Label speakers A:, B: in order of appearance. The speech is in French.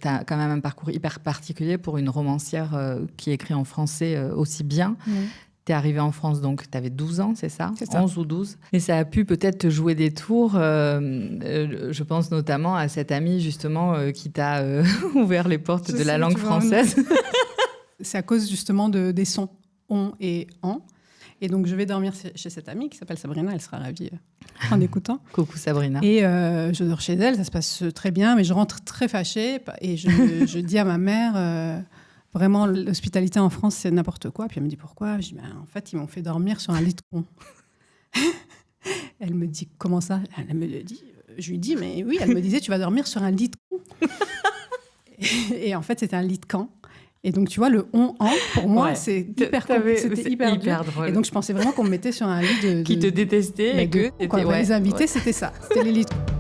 A: tu as quand même un parcours hyper particulier pour une romancière qui écrit en français aussi bien. Tu es arrivée en France, donc tu avais 12 ans, c'est ça?
B: C'est ça.
A: 11 ou 12. Et ça a pu peut-être te jouer des tours. Je pense notamment à cette amie, justement, qui t'a ouvert les portes de la langue française.
B: C'est à cause, justement, des sons on et en. Et donc, je vais dormir chez cette amie qui s'appelle Sabrina. Elle sera ravie en écoutant.
A: Coucou Sabrina.
B: Et je dors chez elle. Ça se passe très bien. Mais je rentre très fâchée. Et je dis à ma mère, vraiment, l'hospitalité en France, c'est n'importe quoi. Puis elle me dit, pourquoi? Je dis, en fait, ils m'ont fait dormir sur un lit de con. Elle me dit, comment ça? Elle me le dit. Je lui dis, mais oui. Elle me disait, tu vas dormir sur un lit de con. Et en fait, c'était un lit de camp. Et donc, tu vois, le on, en, pour moi, c'était hyper
A: drôle.
B: Et donc, je pensais vraiment qu'on me mettait sur un lit
A: qui te détestait.
B: Mais on va les inviter, c'était ça. C'était les lits de...